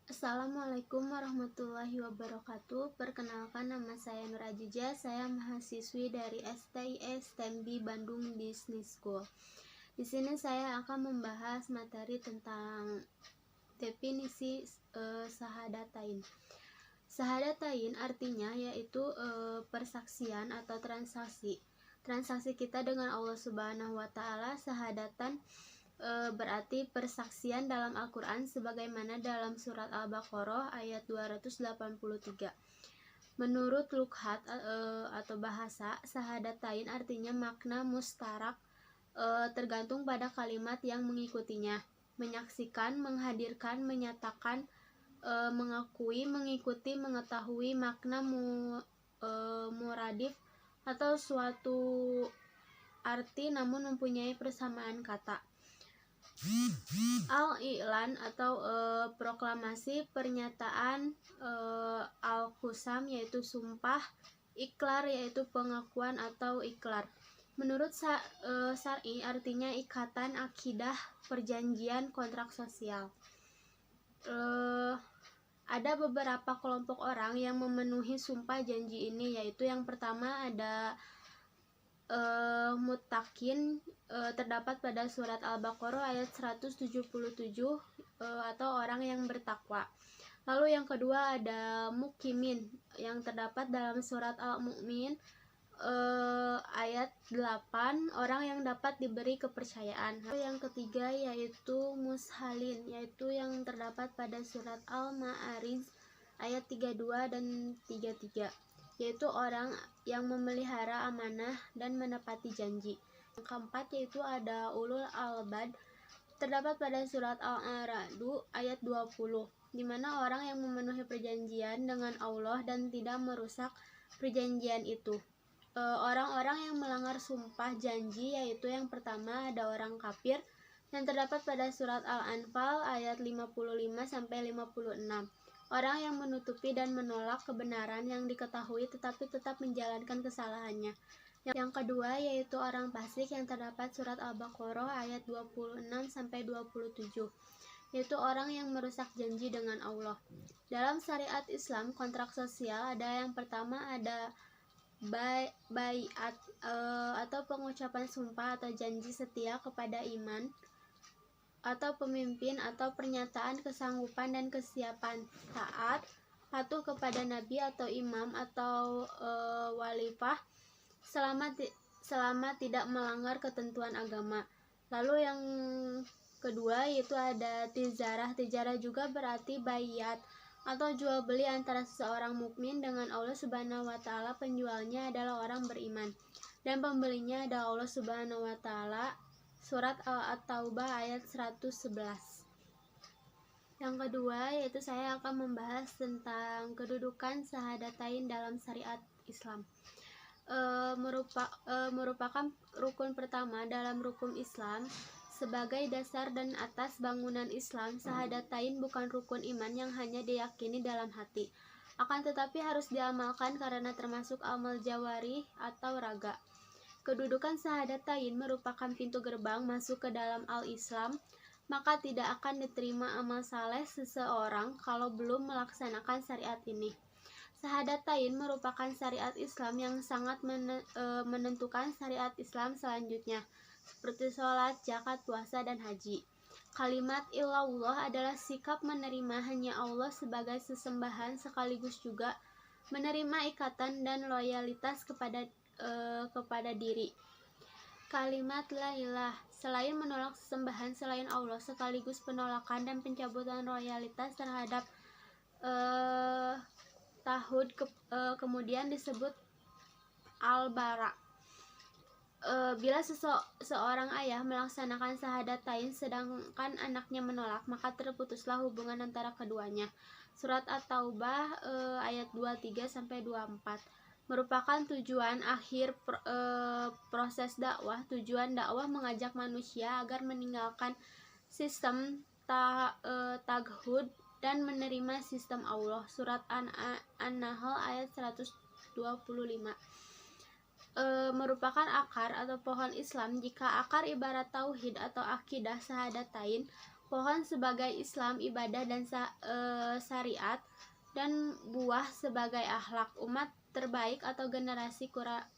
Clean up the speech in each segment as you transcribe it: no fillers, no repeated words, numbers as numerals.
Assalamualaikum warahmatullahi wabarakatuh. Perkenalkan, nama saya Nur Ajija. Saya mahasiswi dari STIS STEMB Bandung Business School. Di sini saya akan membahas materi tentang definisi Syahadatain. Syahadatain artinya yaitu persaksian atau transaksi kita dengan Allah Subhanahu wa taala. Syahadatan berarti persaksian dalam Al-Quran sebagaimana dalam surat Al-Baqarah ayat 283. Menurut lughat atau bahasa, syahadatain artinya makna mustarak, tergantung pada kalimat yang mengikutinya. Menyaksikan, menghadirkan, menyatakan, mengakui, mengikuti, mengetahui, makna muradif atau suatu arti namun mempunyai persamaan kata. Al-i'lan atau proklamasi, pernyataan, al-qusam yaitu sumpah, ikrar yaitu pengakuan atau ikrar. Menurut syar'i artinya ikatan, akidah, perjanjian, kontrak sosial. Ada beberapa kelompok orang yang memenuhi sumpah janji ini, yaitu yang pertama ada muttaqin, terdapat pada surat Al-Baqarah ayat 177, atau orang yang bertakwa. Lalu yang kedua ada mukimin yang terdapat dalam surat Al-Mu'min ayat 8, orang yang dapat diberi kepercayaan. Lalu yang ketiga yaitu mushalin, yaitu yang terdapat pada surat Al-Ma'arij ayat 32 dan 33, yaitu orang yang memelihara amanah dan menepati janji. Yang keempat yaitu ada ulul albab, terdapat pada surat Al-A'raf ayat 20, di mana orang yang memenuhi perjanjian dengan Allah dan tidak merusak perjanjian itu. Orang-orang yang melanggar sumpah janji, yaitu yang pertama ada orang kafir, yang terdapat pada surat Al-Anfal ayat 55-56. Orang yang menutupi dan menolak kebenaran yang diketahui tetapi tetap menjalankan kesalahannya. Yang kedua yaitu orang fasik, yang terdapat surat Al-Baqarah ayat 26-27, yaitu orang yang merusak janji dengan Allah. Dalam syariat Islam, kontrak sosial ada yang pertama ada baiat atau pengucapan sumpah atau janji setia kepada iman atau pemimpin, atau pernyataan kesanggupan dan kesiapan taat patuh kepada nabi atau imam atau walifah selama tidak melanggar ketentuan agama. Lalu yang kedua yaitu ada tijarah. Tijarah juga berarti baiat atau jual beli antara seseorang mukmin dengan Allah Subhanahu wa taala. Penjualnya adalah orang beriman dan pembelinya adalah Allah Subhanahu wa taala. Surat At-Taubah ayat 111. Yang kedua yaitu saya akan membahas tentang kedudukan syahadatain dalam syariat Islam. Merupakan rukun pertama dalam rukun Islam. Sebagai dasar dan atas bangunan Islam, syahadatain bukan rukun iman yang hanya diyakini dalam hati, akan tetapi harus diamalkan karena termasuk amal jawari atau raga. Kedudukan syahadatain merupakan pintu gerbang masuk ke dalam al-Islam, maka tidak akan diterima amal saleh seseorang kalau belum melaksanakan syariat ini. Syahadatain merupakan syariat Islam yang sangat menentukan syariat Islam selanjutnya, seperti sholat, zakat, puasa, dan haji. Kalimat illallah adalah sikap menerima hanya Allah sebagai sesembahan, sekaligus juga menerima ikatan dan loyalitas kepada diri. Kalimat la ilah, selain menolak sesembahan selain Allah, sekaligus penolakan dan pencabutan loyalitas terhadap tauhid, kemudian disebut al-bara. Bila seorang ayah melaksanakan syahadatain sedangkan anaknya menolak, maka terputuslah hubungan antara keduanya. Surat At-Taubah ayat 23-24 merupakan tujuan akhir proses dakwah. Tujuan dakwah mengajak manusia agar meninggalkan sistem taghut dan menerima sistem Allah. Surat An-Nahl ayat 125 merupakan akar atau pohon Islam. Jika akar ibarat tauhid atau akidah syahadatain, pohon sebagai Islam, ibadah dan syariat, dan buah sebagai akhlak umat terbaik atau generasi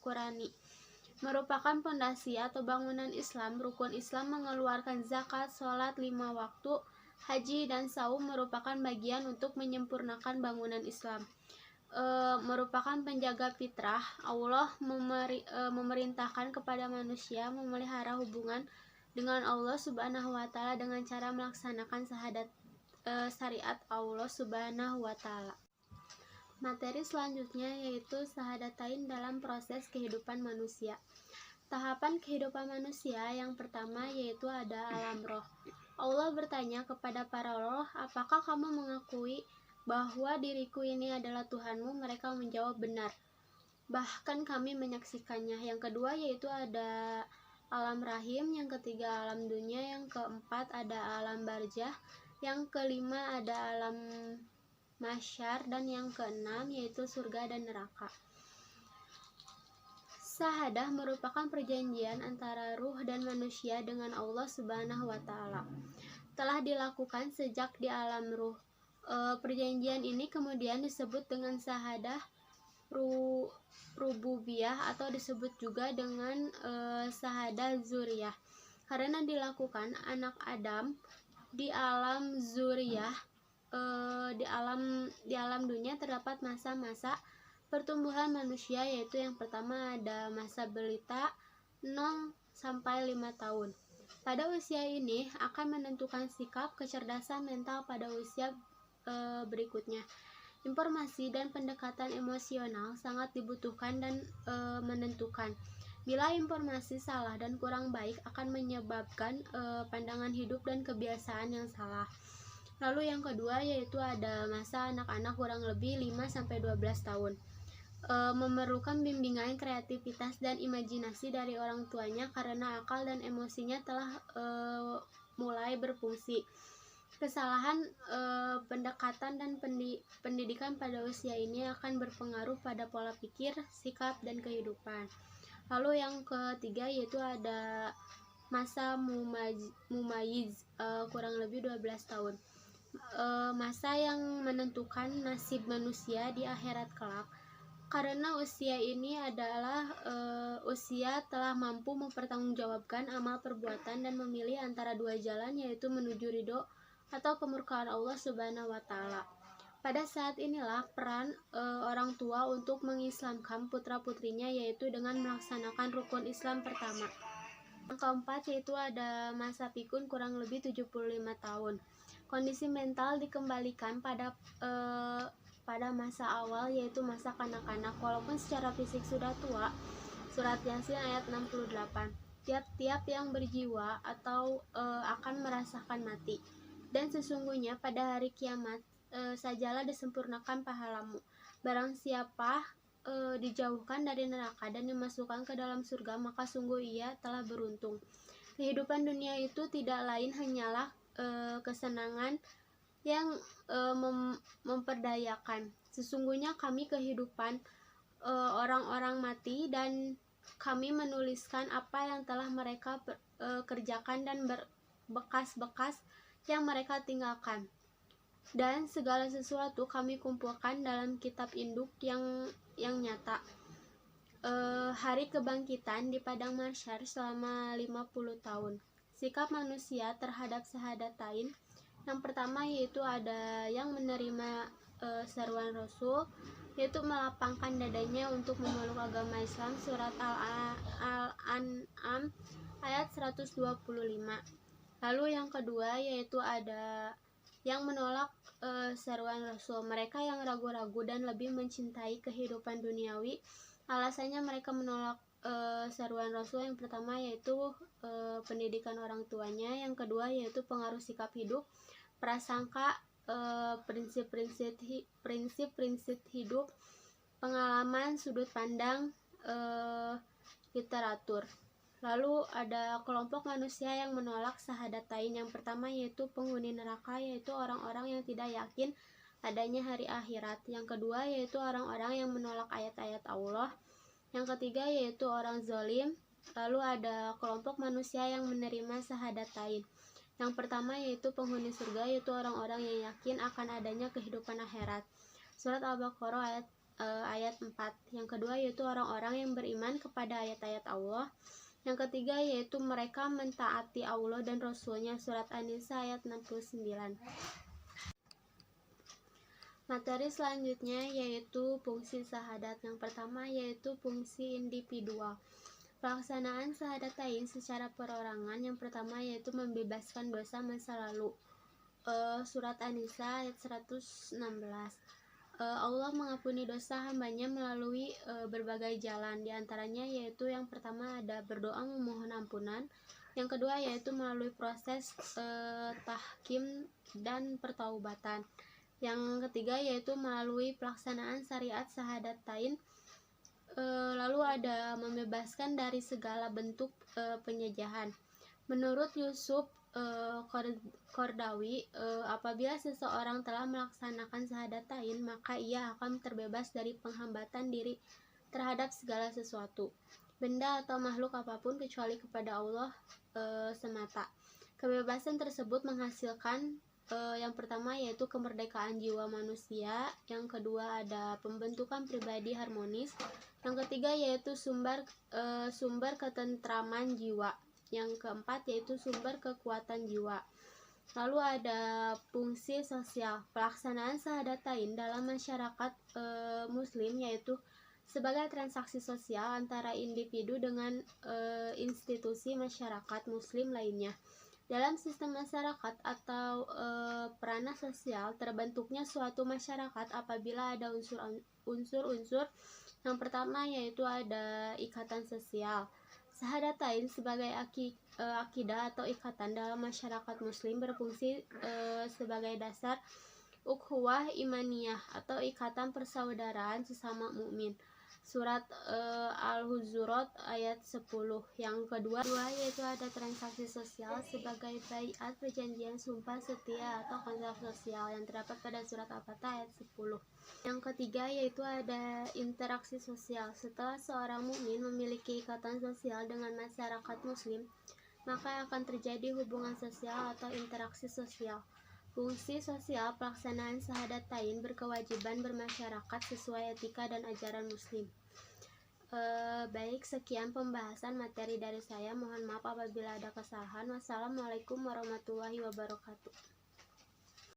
Qurani. Merupakan pondasi atau bangunan Islam. Rukun Islam mengeluarkan zakat, sholat 5 waktu, haji, dan saum merupakan bagian untuk menyempurnakan bangunan Islam. Merupakan penjaga fitrah. Allah memerintahkan kepada manusia memelihara hubungan dengan Allah Subhanahu wa Ta'ala dengan cara melaksanakan syariat Allah Subhanahu wa Ta'ala. Materi selanjutnya yaitu syahadatain dalam proses kehidupan manusia. Tahapan kehidupan manusia yang pertama yaitu ada alam roh. Allah bertanya kepada para roh, apakah kamu mengakui bahwa diriku ini adalah Tuhanmu? Mereka menjawab benar. Bahkan kami menyaksikannya. Yang kedua yaitu ada alam rahim, yang ketiga alam dunia, yang keempat ada alam barzah, yang kelima ada alam mahsyar, dan yang keenam yaitu surga dan neraka. Syahadah merupakan perjanjian antara ruh dan manusia dengan Allah Subhanahu wa Ta'ala. Telah dilakukan sejak di alam ruh. Perjanjian ini kemudian disebut dengan syahadah rububiyah atau disebut juga dengan syahadah zuriyah. Karena dilakukan anak Adam di alam zuriyah, di alam dunia terdapat masa-masa pertumbuhan manusia, yaitu yang pertama ada masa balita 0 sampai 5 tahun. Pada usia ini akan menentukan sikap kecerdasan mental pada usia berikutnya. Informasi dan pendekatan emosional sangat dibutuhkan dan menentukan. Bila informasi salah dan kurang baik akan menyebabkan pandangan hidup dan kebiasaan yang salah. Lalu yang kedua yaitu ada masa anak-anak kurang lebih 5-12 tahun. Memerlukan bimbingan kreativitas dan imajinasi dari orang tuanya karena akal dan emosinya telah mulai berfungsi. Kesalahan pendekatan dan pendidikan pada usia ini akan berpengaruh pada pola pikir, sikap, dan kehidupan. Lalu yang ketiga yaitu ada masa mumayiz, kurang lebih 12 tahun. Masa yang menentukan nasib manusia di akhirat kelak. Karena usia ini adalah usia telah mampu mempertanggungjawabkan amal perbuatan dan memilih antara dua jalan, yaitu menuju ridho atau kemurkaan Allah Subhanahu wa Ta'ala. Pada saat inilah peran orang tua untuk mengislamkan putra-putrinya, yaitu dengan melaksanakan rukun Islam pertama. Yang keempat yaitu ada masa pikun, kurang lebih 75 tahun. Kondisi mental dikembalikan pada masa awal, yaitu masa kanak-kanak. Walaupun secara fisik sudah tua, Surat Yasin ayat 68, tiap-tiap yang berjiwa atau akan merasakan mati. Dan sesungguhnya pada hari kiamat sajalah disempurnakan pahalamu. Barang siapa dijauhkan dari neraka dan dimasukkan ke dalam surga, maka sungguh ia telah beruntung. Kehidupan dunia itu tidak lain hanyalah kesenangan yang memperdayakan. Sesungguhnya kami kehidupan orang-orang mati, dan kami menuliskan apa yang telah mereka kerjakan dan bekas-bekas yang mereka tinggalkan. Dan segala sesuatu kami kumpulkan dalam kitab induk yang nyata. Hari kebangkitan di padang mahsyar selama 50 tahun. Sikap manusia terhadap syahadatain. Yang pertama yaitu ada yang menerima seruan Rasul, yaitu melapangkan dadanya untuk memeluk agama Islam. Surat Al-An'am ayat 125. Lalu yang kedua yaitu ada yang menolak seruan Rasul. Mereka yang ragu-ragu dan lebih mencintai kehidupan duniawi. Alasannya mereka menolak seruan Rasul. Yang pertama yaitu pendidikan orang tuanya, yang kedua yaitu pengaruh sikap hidup, prasangka, prinsip-prinsip hidup, pengalaman, sudut pandang, literatur. Lalu ada kelompok manusia yang menolak syahadatain. Yang pertama yaitu penghuni neraka, yaitu orang-orang yang tidak yakin adanya hari akhirat. Yang kedua yaitu orang-orang yang menolak ayat-ayat Allah. Yang ketiga yaitu orang zalim. Lalu ada kelompok manusia yang menerima syahadatain. Yang pertama yaitu penghuni surga, yaitu orang-orang yang yakin akan adanya kehidupan akhirat. Surat Al-Baqarah ayat 4. Yang kedua yaitu orang-orang yang beriman kepada ayat-ayat Allah. Yang ketiga yaitu mereka mentaati Allah dan Rasulnya. Surat An-Nisa ayat 69. Materi selanjutnya yaitu fungsi syahadat. Yang pertama yaitu fungsi individual. Pelaksanaan syahadatain secara perorangan. Yang pertama yaitu membebaskan dosa masa lalu. Surat An-Nisa ayat 116. Allah mengampuni dosa hambanya melalui berbagai jalan. Di antaranya yaitu yang pertama ada berdoa memohon ampunan. Yang kedua yaitu melalui proses tahkim dan pertaubatan. Yang ketiga yaitu melalui pelaksanaan syariat syahadatain. Lalu ada membebaskan dari segala bentuk penjajahan. Menurut Yusuf Qaradawi, apabila seseorang telah melaksanakan syahadatain, maka ia akan terbebas dari penghambatan diri terhadap segala sesuatu, benda atau makhluk apapun kecuali kepada Allah semata. Kebebasan tersebut menghasilkan yang pertama yaitu kemerdekaan jiwa manusia, yang kedua ada pembentukan pribadi harmonis, yang ketiga yaitu sumber ketentraman jiwa, yang keempat yaitu sumber kekuatan jiwa. Lalu ada fungsi sosial. Pelaksanaan syahadatain dalam masyarakat muslim yaitu sebagai transaksi sosial antara individu dengan institusi masyarakat muslim lainnya. Dalam sistem masyarakat atau peranah sosial, terbentuknya suatu masyarakat apabila ada unsur-unsur. Yang pertama yaitu ada ikatan sosial. Syahadatain sebagai akidah atau ikatan dalam masyarakat muslim berfungsi sebagai dasar ukhuwah imaniyah atau ikatan persaudaraan sesama mukmin. Surat Al-Hujurat ayat 10. Yang kedua yaitu ada transaksi sosial sebagai baiat, perjanjian sumpah setia atau kontrak sosial yang terdapat pada surat Al-Fatah ayat 10. Yang ketiga yaitu ada interaksi sosial. Setelah seorang mukmin memiliki ikatan sosial dengan masyarakat muslim, maka akan terjadi hubungan sosial atau interaksi sosial. Fungsi sosial pelaksanaan syahadatain berkewajiban bermasyarakat sesuai etika dan ajaran muslim. Baik, sekian pembahasan materi dari saya. Mohon maaf apabila ada kesalahan. Wassalamualaikum warahmatullahi wabarakatuh.